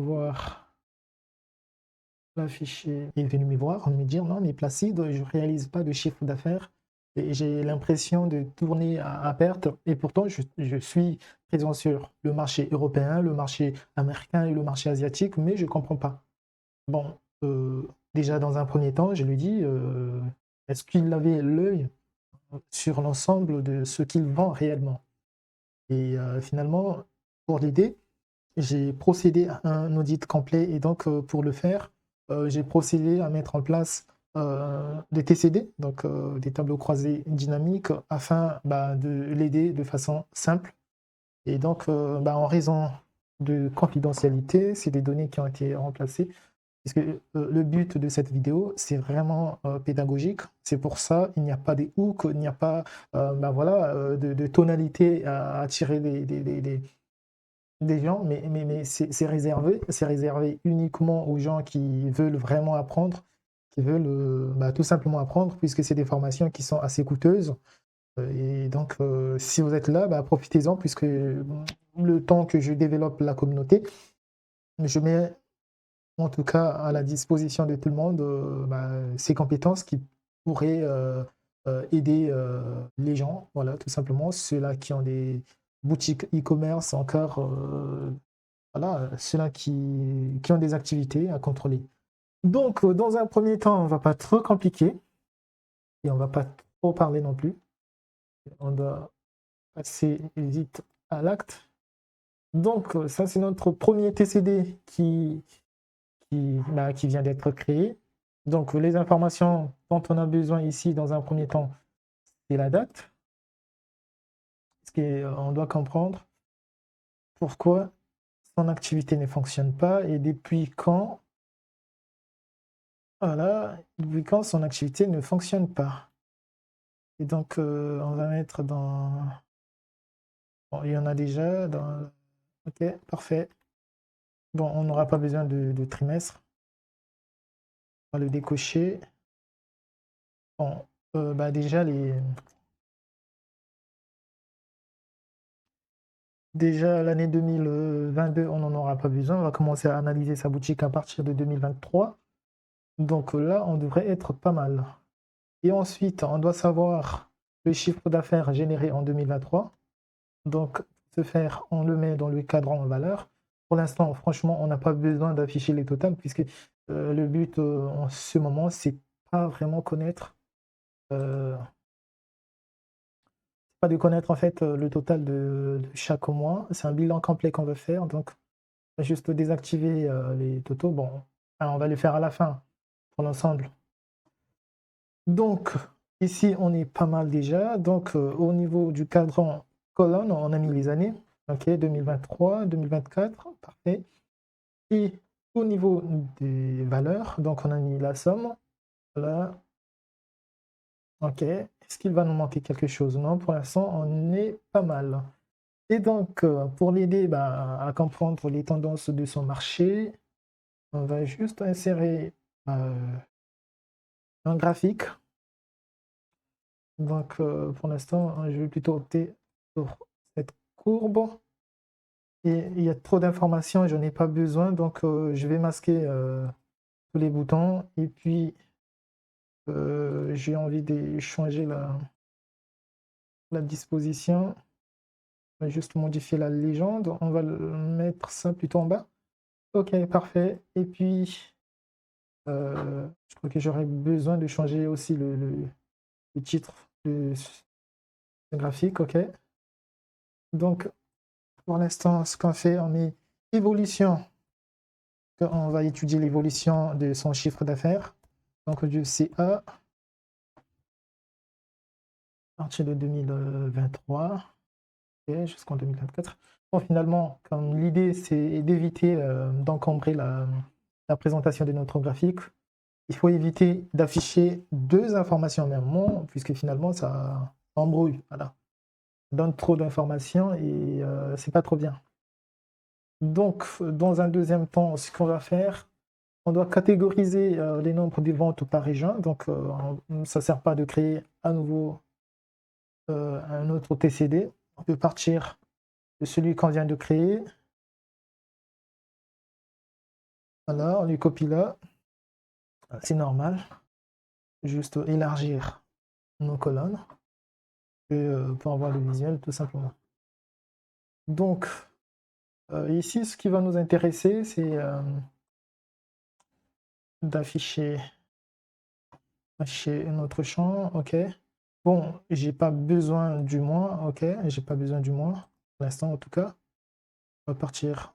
voir l'afficher. Il est venu me voir, me dire: «Non, mais Placide, je réalise pas de chiffre d'affaires et j'ai l'impression de tourner à perte et pourtant je suis présent sur le marché européen, le marché américain et le marché asiatique, mais je comprends pas». Bon, déjà dans un premier temps, je lui dis, est-ce qu'il avait l'œil sur l'ensemble de ce qu'il vend réellement? Et finalement, pour l'aider, j'ai procédé à un audit complet et donc pour le faire, j'ai procédé à mettre en place des TCD, donc des tableaux croisés dynamiques, afin de l'aider de façon simple. Et donc, en raison de confidentialité, c'est des données qui ont été remplacées. Parce que le but de cette vidéo, c'est vraiment pédagogique. C'est pour ça, il n'y a pas des hooks, il n'y a pas voilà, de tonalité à attirer des gens, mais c'est réservé uniquement aux gens qui veulent vraiment apprendre, qui veulent tout simplement apprendre, puisque c'est des formations qui sont assez coûteuses. Et donc, si vous êtes là, profitez-en, puisque le temps que je développe la communauté, je mets en tout cas à la disposition de tout le monde ces compétences qui pourraient aider les gens, voilà, tout simplement, ceux-là qui ont des boutiques e-commerce encore. Voilà, ceux-là qui ont des activités à contrôler. Donc, dans un premier temps, on ne va pas trop compliquer et on ne va pas trop parler non plus. On doit passer vite à l'acte. Donc, ça, c'est notre premier TCD qui vient d'être créé. Donc, les informations dont on a besoin ici, dans un premier temps, c'est la date. Parce qu'on doit comprendre pourquoi son activité ne fonctionne pas et depuis quand, voilà, depuis quand son activité ne fonctionne pas. Et donc, on va mettre dans... Bon, il y en a déjà dans... Ok, parfait. Bon, on n'aura pas besoin de trimestre. On va le décocher. Bon, déjà l'année 2022, on n'en aura pas besoin. On va commencer à analyser sa boutique à partir de 2023. Donc là, on devrait être pas mal. Et ensuite, on doit savoir le chiffre d'affaires généré en 2023. Donc, ce faire, on le met dans le cadran en valeur. Pour l'instant, franchement, on n'a pas besoin d'afficher les totales puisque le but en ce moment, c'est pas vraiment connaître, euh, pas de connaître en fait le total de chaque mois. C'est un bilan complet qu'on veut faire. Donc, on va juste désactiver les totaux. Bon, on va les faire à la fin pour l'ensemble. Donc, ici, on est pas mal déjà. Donc, au niveau du cadran colonne, on a mis les années. OK, 2023, 2024, parfait. Et au niveau des valeurs, donc on a mis la somme. Voilà. OK. Est-ce qu'il va nous manquer quelque chose? Non, pour l'instant, on est pas mal. Et donc, pour l'aider à comprendre les tendances de son marché, on va juste insérer un graphique. Donc, pour l'instant, je vais plutôt opter pour cette courbe. Et il y a trop d'informations et je n'en ai pas besoin, donc je vais masquer tous les boutons. Et puis, j'ai envie de changer la disposition. On va juste modifier la légende. On va mettre ça plutôt en bas. Ok, parfait. Et puis, je crois que j'aurais besoin de changer aussi le titre de ce graphique. Ok. Donc, pour l'instant, ce qu'on fait, on met évolution. On va étudier l'évolution de son chiffre d'affaires. Donc, du CA à partir de 2023 et jusqu'en 2024. Bon, finalement, comme l'idée, c'est d'éviter d'encombrer la présentation de notre graphique, il faut éviter d'afficher deux informations en même moment, puisque finalement, ça embrouille. Voilà. Ça donne trop d'informations et c'est pas trop bien. Donc, dans un deuxième temps, ce qu'on va faire, on doit catégoriser les nombres de ventes par région. Donc, ça ne sert pas de créer à nouveau un autre TCD. On peut partir de celui qu'on vient de créer. Voilà, on lui copie là. C'est normal. Juste élargir nos colonnes pour avoir le visuel tout simplement. Donc, ici, ce qui va nous intéresser, c'est d'afficher notre champ. OK. Bon, j'ai pas besoin du moins. OK, j'ai pas besoin du moins pour l'instant en tout cas. On va partir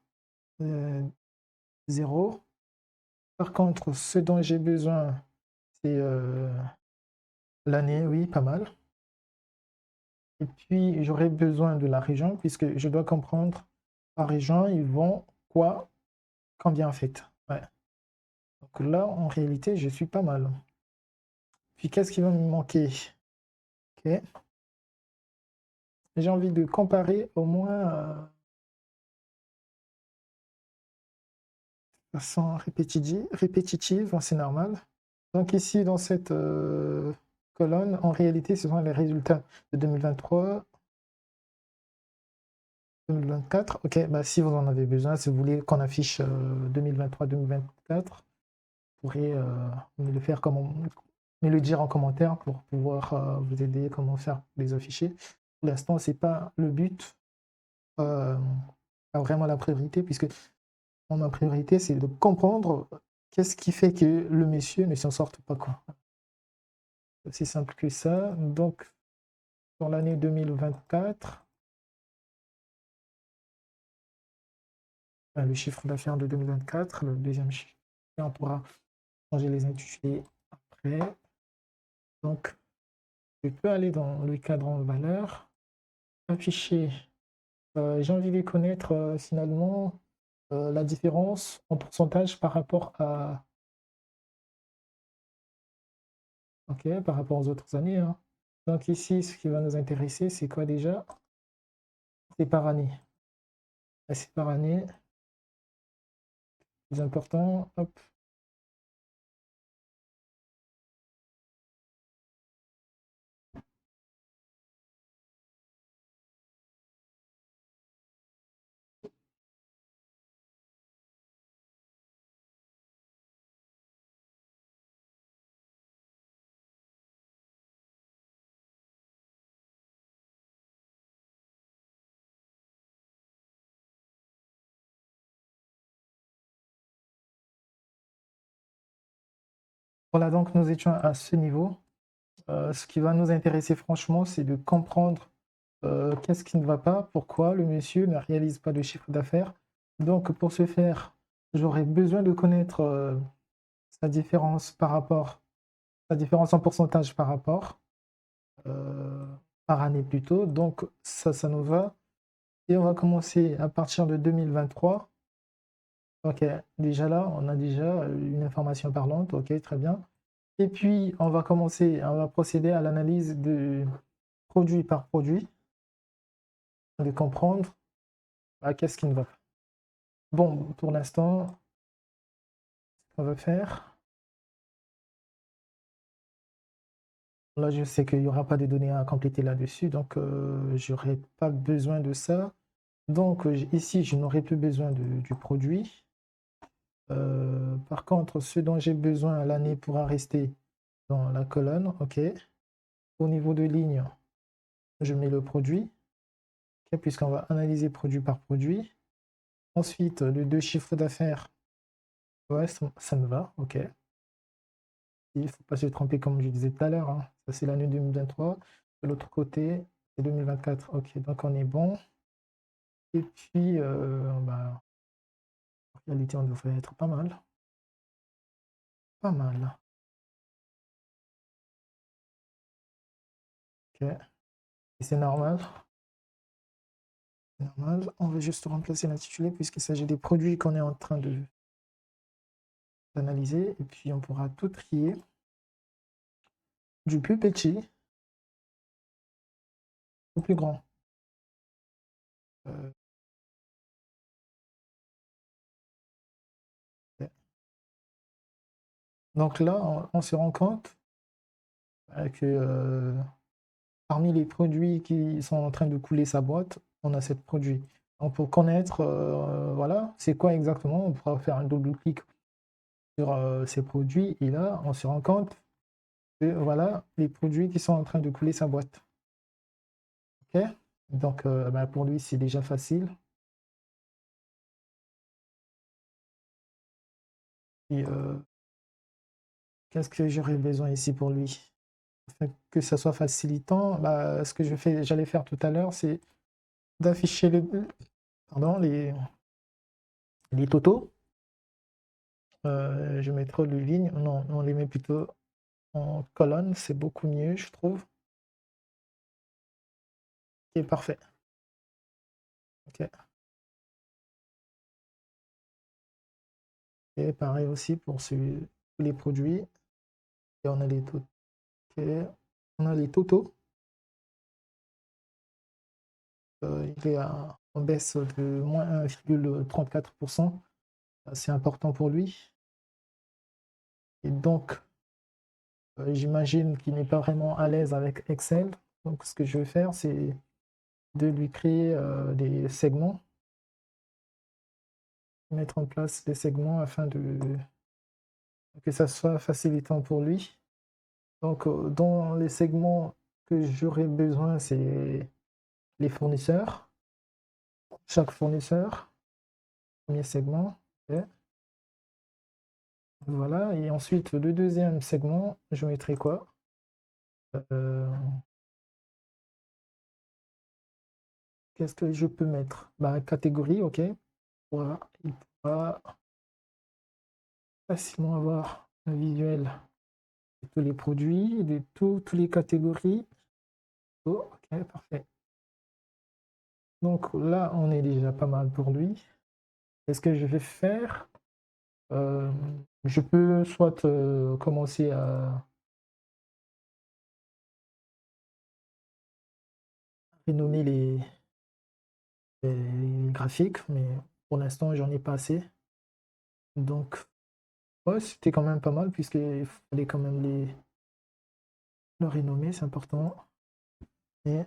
0. Par contre, ce dont j'ai besoin, c'est l'année, oui, pas mal. Et puis, j'aurai besoin de la région, puisque je dois comprendre par région, ils vont quoi, combien en fait. Ouais. Donc là, en réalité, je suis pas mal. Puis, qu'est-ce qui va me manquer? Ok. J'ai envie de comparer au moins de façon répétitive, c'est normal. Donc ici, dans cette colonne, en réalité, ce sont les résultats de 2023, 2024. Ok, bah, si vous en avez besoin, si vous voulez qu'on affiche 2023-2024, vous pourrez me le faire me le dire en commentaire pour pouvoir vous aider comment faire les afficher. Pour l'instant, c'est pas le but, pas vraiment la priorité, puisque ma priorité, c'est de comprendre qu'est-ce qui fait que le monsieur ne s'en sorte pas, quoi. C'est aussi simple que ça. Donc, dans l'année 2024, le chiffre d'affaires de 2024, le deuxième chiffre, et on pourra changer les intitulés après. Donc, je peux aller dans le cadran valeur, afficher. J'ai envie de connaître finalement la différence en pourcentage par rapport à, ok, par rapport aux autres années, hein. Donc ici, ce qui va nous intéresser, c'est quoi déjà? C'est par année. C'est par année. Plus important. Hop. Voilà, donc nous étions à ce niveau. Ce qui va nous intéresser franchement, c'est de comprendre qu'est-ce qui ne va pas, pourquoi le monsieur ne réalise pas de chiffre d'affaires. Donc pour ce faire, j'aurais besoin de connaître sa différence sa différence en pourcentage par rapport, par année plutôt. Donc ça nous va. Et on va commencer à partir de 2023. Ok, déjà là, on a déjà une information parlante. Ok, très bien. Et puis, on va procéder à l'analyse de produit par produit, de comprendre qu'est-ce qui ne va pas. Bon, pour l'instant, ce qu'on va faire, là, je sais qu'il n'y aura pas de données à compléter là-dessus, donc je n'aurai pas besoin de ça. Donc, ici, je n'aurai plus besoin du produit. Par contre, ce dont j'ai besoin, l'année pourra rester dans la colonne. OK. Au niveau de ligne, je mets le produit, okay, puisqu'on va analyser produit par produit. Ensuite, les deux chiffres d'affaires, ouais, ça me va. OK. Il ne faut pas se tromper comme je disais tout à l'heure, hein. Ça, c'est l'année 2023. De l'autre côté, c'est 2024. OK, donc on est bon. Et puis, bah, en réalité, on devrait être pas mal. Pas mal. OK. Et c'est normal. Normal. On va juste remplacer l'intitulé puisqu'il s'agit des produits qu'on est en train d'analyser. Et puis, on pourra tout trier. Du plus petit au plus grand. Euh, ok. Donc là, on se rend compte que parmi les produits qui sont en train de couler sa boîte, on a 7 produits. Donc pour connaître, voilà, c'est quoi exactement, on pourra faire un double clic sur ces produits et là, on se rend compte que voilà les produits qui sont en train de couler sa boîte. Ok? Donc, bah, pour lui, c'est déjà facile. Et qu'est-ce que j'aurais besoin ici pour lui? Afin que ça soit facilitant, bah, ce que j'allais faire tout à l'heure, c'est d'afficher pardon, les totaux. Je mets trop de lignes. Non, on les met plutôt en colonne, c'est beaucoup mieux, je trouve. Ok, parfait. Ok. Et pareil aussi pour tous les produits. Et on a les totaux. Ok. On a les totaux. Il est en baisse de moins 1,34%. C'est important pour lui. Et donc, j'imagine qu'il n'est pas vraiment à l'aise avec Excel. Donc, ce que je vais faire, c'est de lui créer des segments, mettre en place des segments afin que ça soit facilitant pour lui. Donc, dans les segments que j'aurais besoin, c'est les fournisseurs. Chaque fournisseur, premier segment. Ok. Voilà. Et ensuite, le deuxième segment, je mettrai quoi? Euh, Qu'est-ce que je peux mettre? Bah, catégorie, ok. Voilà. Il pourra facilement avoir un visuel de tous les produits, de toutes les catégories. Oh, ok, parfait. Donc là, on est déjà pas mal pour lui. Qu'est-ce que je vais faire? Euh, je peux soit commencer à renommer les graphiques, mais pour l'instant, j'en ai pas assez. Donc, ouais, c'était quand même pas mal, puisqu'il fallait quand même le renommer, c'est important. Et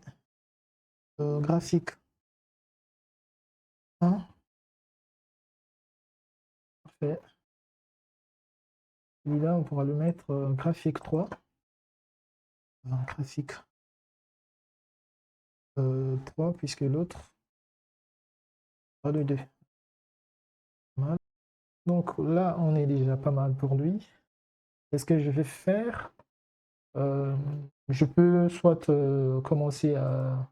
graphique 1, parfait. Celui-là, on pourra le mettre graphique 3. Graphique 3, puisque l'autre, pas le 2. Mal. Donc là, on est déjà pas mal pour lui. Qu'est-ce que je vais faire? Euh, je peux soit commencer à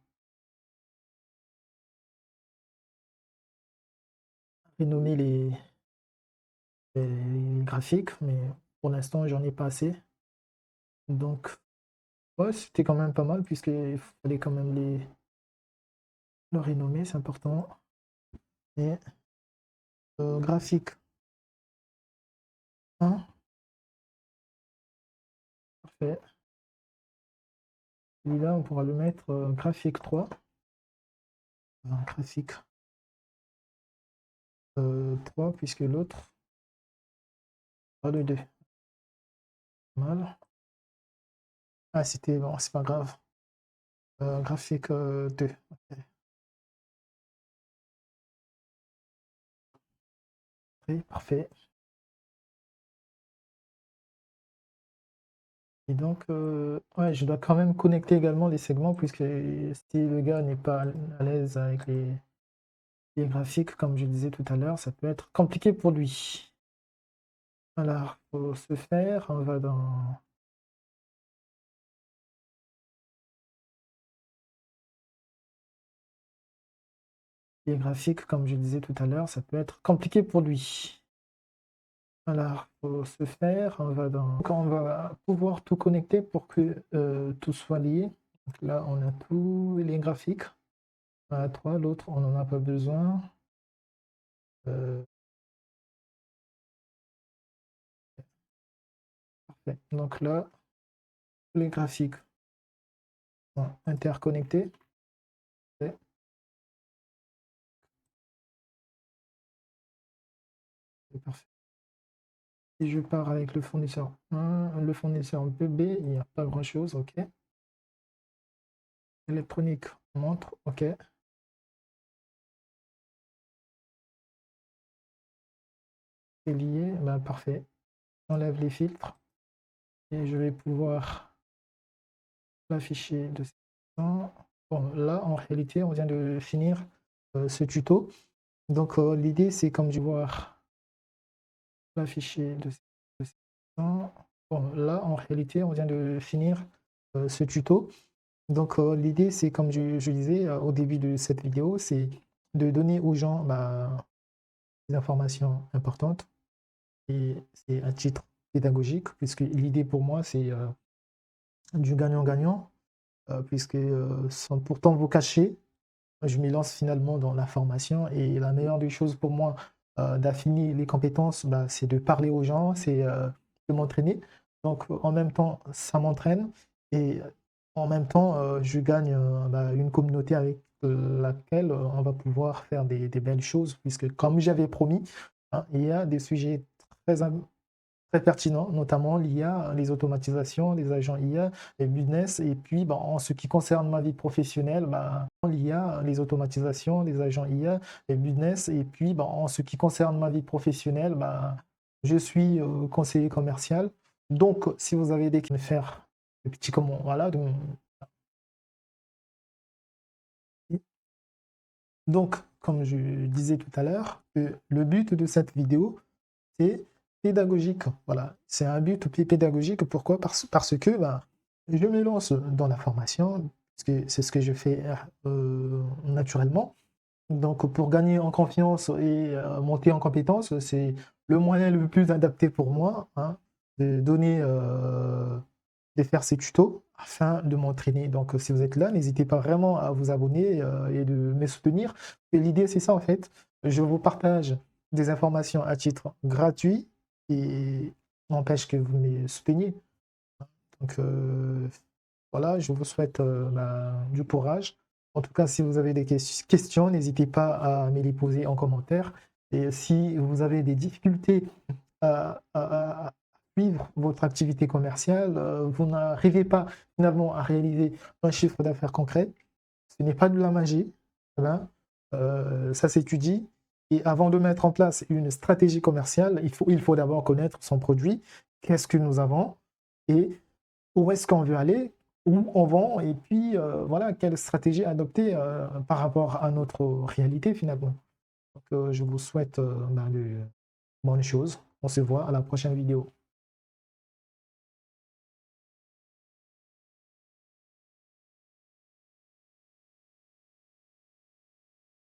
renommer les graphiques, mais pour l'instant, j'en ai pas assez. Donc, ouais, c'était quand même pas mal, puisqu'il fallait quand même le renommer, c'est important. Et graphique 1, parfait. Celui-là, on pourra le mettre graphique 3. Graphique 3, puisque l'autre, pas le 2. Mal. Ah, c'était bon, c'est pas grave. Graphique 2. Ok. Oui, parfait. Et donc, ouais, je dois quand même connecter également les segments, puisque si le gars n'est pas à l'aise avec les graphiques, comme je disais tout à l'heure, ça peut être compliqué pour lui. Alors, pour ce faire, on va dans les graphiques, comme je disais tout à l'heure, ça peut être compliqué pour lui. Alors, pour ce faire, on va dans... Donc, on va pouvoir tout connecter pour que tout soit lié. Donc là, on a tous les graphiques. On a 3, l'autre, on n'en a pas besoin. Euh, parfait. Donc là, les graphiques sont interconnectés. C'est parfait. Si je pars avec le fournisseur 1, le fournisseur BB, il n'y a pas grand-chose, ok. Électronique, montre, ok. C'est lié, bah, parfait. J'enlève les filtres et je vais pouvoir l'afficher de cette façon. Bon, là, en réalité, on vient de finir ce tuto. Donc, l'idée, c'est comme tu vois, l'afficher de cette façon. Bon, là, en réalité, on vient de finir ce tuto. Donc, l'idée, c'est comme je disais au début de cette vidéo, c'est de donner aux gens des informations importantes et c'est à titre pédagogique, puisque l'idée pour moi, c'est du gagnant-gagnant, puisque sans pourtant vous cacher, je me lance finalement dans la formation et la meilleure des choses pour moi d'affiner les compétences, bah, c'est de parler aux gens, c'est de m'entraîner. Donc en même temps, ça m'entraîne et en même temps, je gagne bah, une communauté avec laquelle on va pouvoir faire des belles choses, puisque comme j'avais promis, hein, il y a des sujets très, très pertinent, notamment l'IA, les automatisations, les agents IA, les business. Et puis, bah, en ce qui concerne ma vie professionnelle, bah, l'IA, les automatisations, les agents IA, les business. Et puis, bah, en ce qui concerne ma vie professionnelle, bah, je suis conseiller commercial. Donc, si vous avez des questions, faire des petits commentaires, voilà. Donc, comme je disais tout à l'heure, le but de cette vidéo, c'est pédagogique. Voilà, c'est un but pédagogique. Pourquoi? Parce que bah, je me lance dans la formation, parce que c'est ce que je fais naturellement. Donc, pour gagner en confiance et monter en compétence, c'est le moyen le plus adapté pour moi, hein, de donner, de faire ces tutos afin de m'entraîner. Donc, si vous êtes là, n'hésitez pas vraiment à vous abonner et de me soutenir. Et l'idée, c'est ça en fait. Je vous partage des informations à titre gratuit et n'empêche que vous me souteniez. Donc, voilà, je vous souhaite bah, du courage. En tout cas, si vous avez des questions, n'hésitez pas à me les poser en commentaire. Et si vous avez des difficultés à suivre votre activité commerciale, vous n'arrivez pas finalement à réaliser un chiffre d'affaires concret, ce n'est pas de la magie, eh ben, ça s'étudie. Et avant de mettre en place une stratégie commerciale, il faut d'abord connaître son produit, qu'est-ce que nous avons et où est-ce qu'on veut aller, où on vend, et puis voilà, quelle stratégie adopter par rapport à notre réalité finalement. Donc, je vous souhaite ben, de bonnes choses. On se voit à la prochaine vidéo.